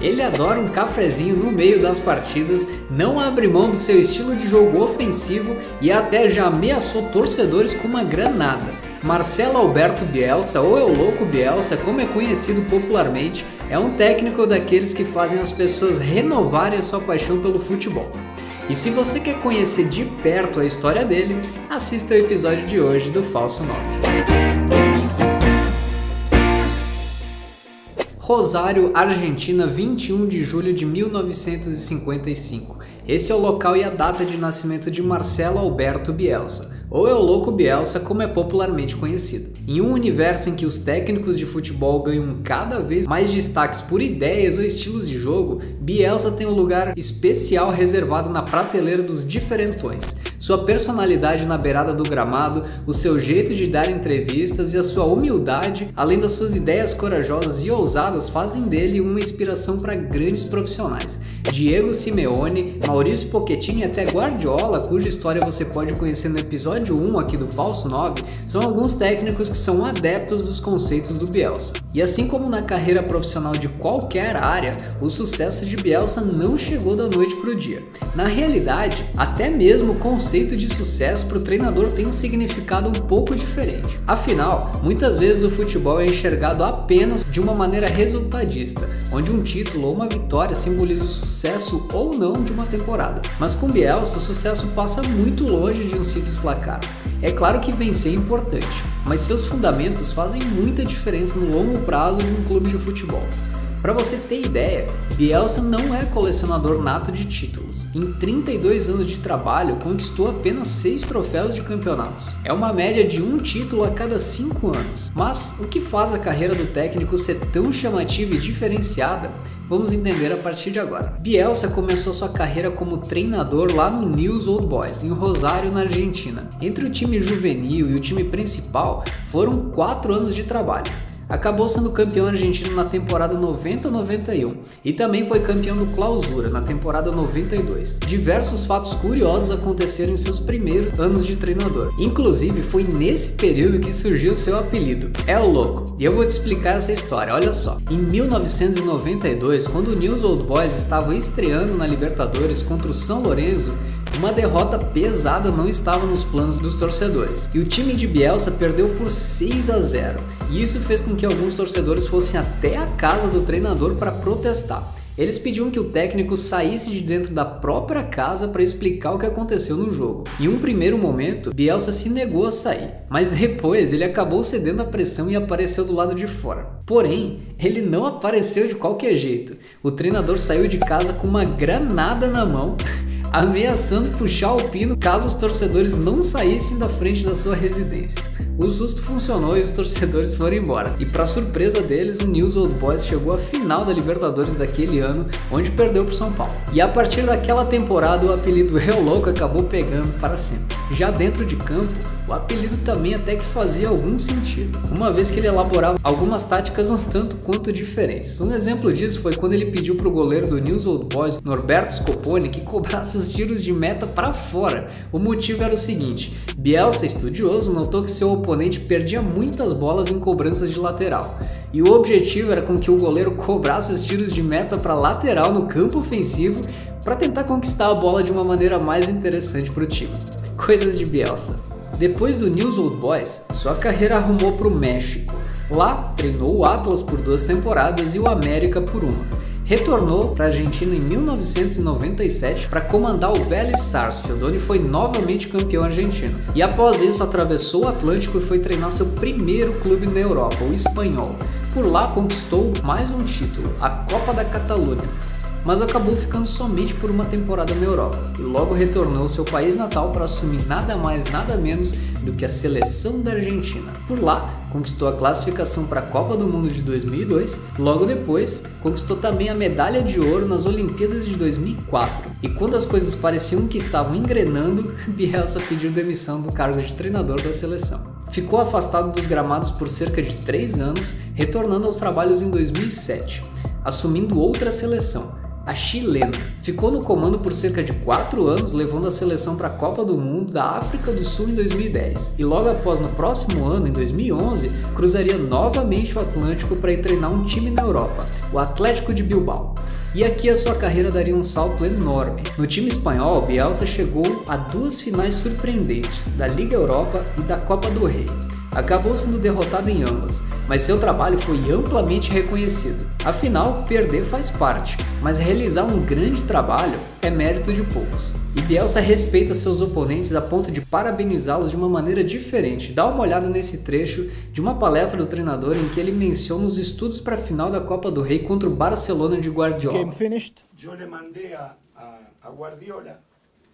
Ele adora um cafezinho no meio das partidas, não abre mão do seu estilo de jogo ofensivo e até já ameaçou torcedores com uma granada. Marcelo Alberto Bielsa, ou El Louco Bielsa, como é conhecido popularmente, é um técnico daqueles que fazem as pessoas renovarem a sua paixão pelo futebol. E se você quer conhecer de perto a história dele, assista o episódio de hoje do Falso 9. Rosário, Argentina, 21 de julho de 1955. Esse é o local e a data de nascimento de Marcelo Alberto Bielsa, ou El Louco Bielsa, como é popularmente conhecido. Em um universo em que os técnicos de futebol ganham cada vez mais destaques por ideias ou estilos de jogo, Bielsa tem um lugar especial reservado na prateleira dos diferentões. Sua personalidade na beirada do gramado, o seu jeito de dar entrevistas e a sua humildade, além das suas ideias corajosas e ousadas, fazem dele uma inspiração para grandes profissionais. Diego Simeone, Maurício Pochettino e até Guardiola, cuja história você pode conhecer no episódio 1 aqui do Falso 9, são alguns técnicos que são adeptos dos conceitos do Bielsa. E assim como na carreira profissional de qualquer área, o sucesso de Bielsa não chegou da noite para o dia. Na realidade, até mesmo o conceito de sucesso para o treinador tem um significado um pouco diferente. Afinal, muitas vezes o futebol é enxergado apenas de uma maneira resultadista, onde um título ou uma vitória simboliza o sucesso ou não de uma temporada. Mas com Bielsa, o sucesso passa muito longe de um simples placar. É claro que vencer é importante, mas seus fundamentos fazem muita diferença no longo prazo de um clube de futebol. Para você ter ideia, Bielsa não é colecionador nato de títulos. Em 32 anos de trabalho, conquistou apenas 6 troféus de campeonatos. É uma média de um título a cada 5 anos. Mas o que faz a carreira do técnico ser tão chamativa e diferenciada? Vamos entender a partir de agora. Bielsa começou sua carreira como treinador lá no Newell's Old Boys, em Rosário, na Argentina. Entre o time juvenil e o time principal, foram 4 anos de trabalho. Acabou sendo campeão argentino na temporada 90-91 e também foi campeão do Clausura na temporada 92. Diversos fatos curiosos aconteceram em seus primeiros anos de treinador. Inclusive, foi nesse período que surgiu seu apelido, El Louco. E eu vou te explicar essa história, olha só. Em 1992, quando o Newell's Old Boys estava estreando na Libertadores contra o São Lourenço, uma derrota pesada não estava nos planos dos torcedores. E o time de Bielsa perdeu por 6-0. E isso fez com que alguns torcedores fossem até a casa do treinador para protestar. Eles pediam que o técnico saísse de dentro da própria casa para explicar o que aconteceu no jogo. Em um primeiro momento, Bielsa se negou a sair, mas depois ele acabou cedendo à pressão e apareceu do lado de fora. Porém, ele não apareceu de qualquer jeito. O treinador saiu de casa com uma granada na mão, ameaçando puxar o pino caso os torcedores não saíssem da frente da sua residência. O susto funcionou e os torcedores foram embora. E para surpresa deles, o Newell's Old Boys chegou à final da Libertadores daquele ano, onde perdeu para o São Paulo. E a partir daquela temporada, o apelido El Louco acabou pegando para sempre. Já dentro de campo, o apelido também até que fazia algum sentido, uma vez que ele elaborava algumas táticas um tanto quanto diferentes. Um exemplo disso foi quando ele pediu para o goleiro do Newell's Old Boys, Norberto Scoponi, que cobrasse os tiros de meta para fora. O motivo era o seguinte: Bielsa, estudioso, notou que seu oponente perdia muitas bolas em cobranças de lateral, e o objetivo era com que o goleiro cobrasse os tiros de meta para lateral no campo ofensivo para tentar conquistar a bola de uma maneira mais interessante para o time. Coisas de Bielsa. Depois do Newell's Old Boys, sua carreira arrumou para o México. Lá, treinou o Atlas por 2 temporadas e o América por uma. Retornou para a Argentina em 1997 para comandar o Vélez Sarsfield, onde foi novamente campeão argentino. E após isso atravessou o Atlântico e foi treinar seu primeiro clube na Europa, o Espanhol. Por lá conquistou mais um título, a Copa da Catalunha, mas acabou ficando somente por uma temporada na Europa e logo retornou ao seu país natal para assumir nada mais nada menos do que a seleção da Argentina. Por lá, conquistou a classificação para a Copa do Mundo de 2002, logo depois conquistou também a medalha de ouro nas Olimpíadas de 2004. E quando as coisas pareciam que estavam engrenando, Bielsa pediu demissão do cargo de treinador da seleção. Ficou afastado dos gramados por cerca de 3 anos, retornando aos trabalhos em 2007, assumindo outra seleção, a chilena. Ficou no comando por cerca de 4 anos, levando a seleção para a Copa do Mundo da África do Sul em 2010. E logo após, no próximo ano, em 2011, cruzaria novamente o Atlântico para ir treinar um time na Europa, o Atlético de Bilbao. E aqui a sua carreira daria um salto enorme. No time espanhol, Bielsa chegou a 2 finais surpreendentes, da Liga Europa e da Copa do Rei. Acabou sendo derrotado em ambas, mas seu trabalho foi amplamente reconhecido. Afinal, perder faz parte, mas realizar um grande trabalho é mérito de poucos. E Bielsa respeita seus oponentes a ponto de parabenizá-los de uma maneira diferente. Dá uma olhada nesse trecho de uma palestra do treinador em que ele menciona os estudos para a final da Copa do Rei contra o Barcelona de Guardiola. Game finished. Yo le mandé a Guardiola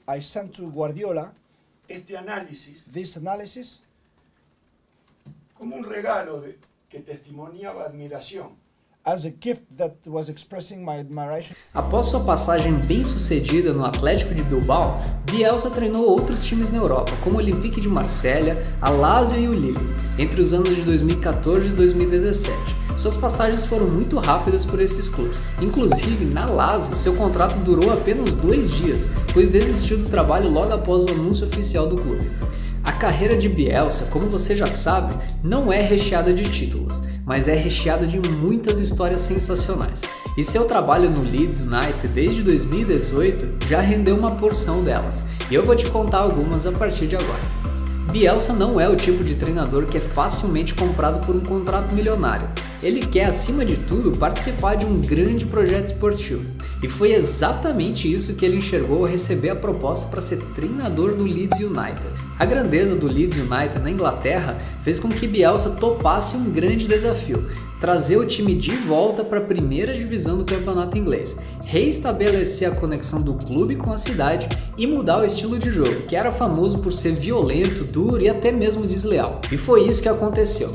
I sent to Guardiola this analysis como un regalo que testimoniaba admiración. as a gift that was expressing my admiration. Após sua passagem bem-sucedida no Atlético de Bilbao, Bielsa treinou outros times na Europa, como o Olympique de Marselha, a Lazio e o Lille, entre os anos de 2014 e 2017. Suas passagens foram muito rápidas por esses clubes. Inclusive, na Lazio, seu contrato durou apenas 2 dias, pois desistiu do trabalho logo após o anúncio oficial do clube. A carreira de Bielsa, como você já sabe, não é recheada de títulos, mas é recheada de muitas histórias sensacionais. E seu trabalho no Leeds United desde 2018 já rendeu uma porção delas, e eu vou te contar algumas a partir de agora. Bielsa não é o tipo de treinador que é facilmente comprado por um contrato milionário. Ele quer, acima de tudo, participar de um grande projeto esportivo. E foi exatamente isso que ele enxergou ao receber a proposta para ser treinador do Leeds United. A grandeza do Leeds United na Inglaterra fez com que Bielsa topasse um grande desafio: trazer o time de volta para a primeira divisão do campeonato inglês, reestabelecer a conexão do clube com a cidade e mudar o estilo de jogo, que era famoso por ser violento, duro e até mesmo desleal. E foi isso que aconteceu.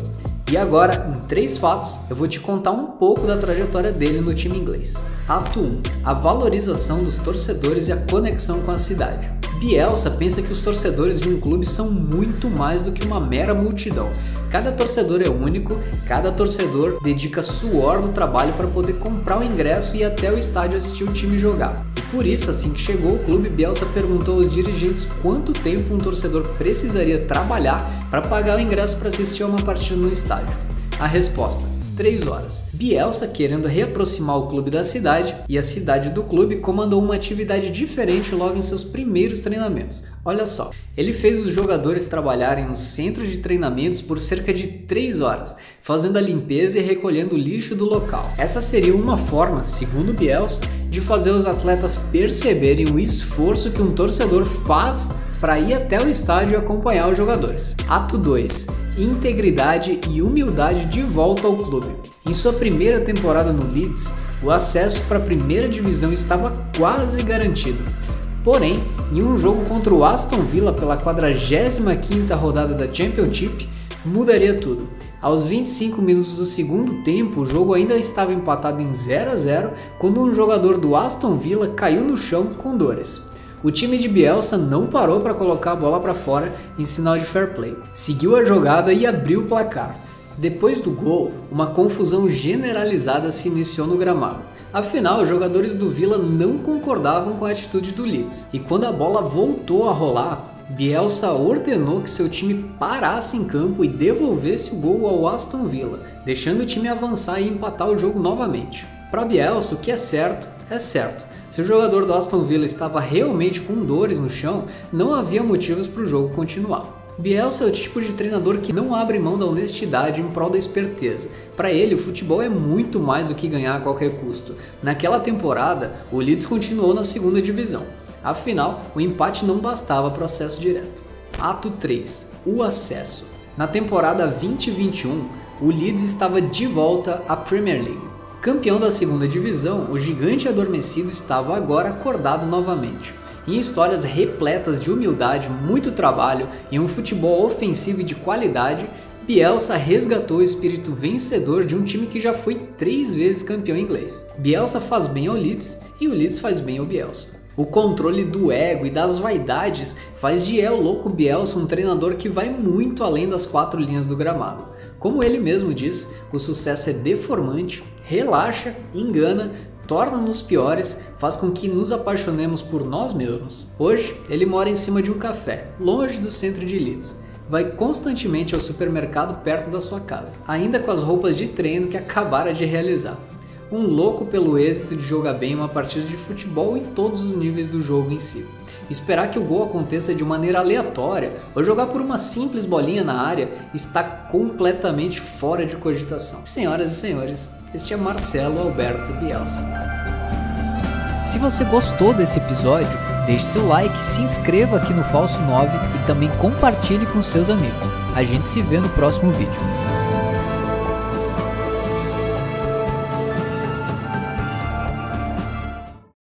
E agora, em 3 fatos, eu vou te contar um pouco da trajetória dele no time inglês. Ato 1. A valorização dos torcedores e a conexão com a cidade. Bielsa pensa que os torcedores de um clube são muito mais do que uma mera multidão. Cada torcedor é único, cada torcedor dedica suor do trabalho para poder comprar o ingresso e ir até o estádio assistir o time jogar. E por isso, assim que chegou o clube, Bielsa perguntou aos dirigentes quanto tempo um torcedor precisaria trabalhar para pagar o ingresso para assistir a uma partida no estádio. A resposta: 3 horas. Bielsa, querendo reaproximar o clube da cidade e a cidade do clube, comandou uma atividade diferente logo em seus primeiros treinamentos. Olha só, ele fez os jogadores trabalharem no centro de treinamentos por cerca de 3 horas, fazendo a limpeza e recolhendo o lixo do local. Essa seria uma forma, segundo Bielsa, de fazer os atletas perceberem o esforço que um torcedor faz para ir até o estádio e acompanhar os jogadores. Ato 2. Integridade e humildade de volta ao clube. Em sua primeira temporada no Leeds, o acesso para a primeira divisão estava quase garantido. Porém, em um jogo contra o Aston Villa pela 45ª rodada da Championship, mudaria tudo. Aos 25 minutos do segundo tempo, o jogo ainda estava empatado em 0-0 quando um jogador do Aston Villa caiu no chão com dores. O time de Bielsa não parou para colocar a bola para fora em sinal de fair play. Seguiu a jogada e abriu o placar. Depois do gol, uma confusão generalizada se iniciou no gramado. Afinal, os jogadores do Villa não concordavam com a atitude do Leeds. E quando a bola voltou a rolar, Bielsa ordenou que seu time parasse em campo e devolvesse o gol ao Aston Villa, deixando o time avançar e empatar o jogo novamente. Para Bielsa, o que é certo, é certo. Se o jogador do Aston Villa estava realmente com dores no chão, não havia motivos para o jogo continuar. Bielsa é o tipo de treinador que não abre mão da honestidade em prol da esperteza. Para ele, o futebol é muito mais do que ganhar a qualquer custo. Naquela temporada, o Leeds continuou na segunda divisão. Afinal, o empate não bastava para o acesso direto. Ato 3. O acesso. Na temporada 2021, o Leeds estava de volta à Premier League. Campeão da segunda divisão, o gigante adormecido estava agora acordado novamente. Em histórias repletas de humildade, muito trabalho e um futebol ofensivo e de qualidade, Bielsa resgatou o espírito vencedor de um time que já foi 3 vezes campeão inglês. Bielsa faz bem ao Leeds e o Leeds faz bem ao Bielsa. O controle do ego e das vaidades faz de El Louco Bielsa um treinador que vai muito além das 4 linhas do gramado. Como ele mesmo diz, o sucesso é deformante, relaxa, engana, torna-nos piores, faz com que nos apaixonemos por nós mesmos. Hoje, ele mora em cima de um café, longe do centro de Leeds. Vai constantemente ao supermercado perto da sua casa, ainda com as roupas de treino que acabara de realizar. um louco pelo êxito de jogar bem uma partida de futebol em todos os níveis do jogo em si. Esperar que o gol aconteça de maneira aleatória ou jogar por uma simples bolinha na área está completamente fora de cogitação. Senhoras e senhores, este é Marcelo Alberto Bielsa. Se você gostou desse episódio, deixe seu like, se inscreva aqui no Falso 9 e também compartilhe com seus amigos. A gente se vê no próximo vídeo.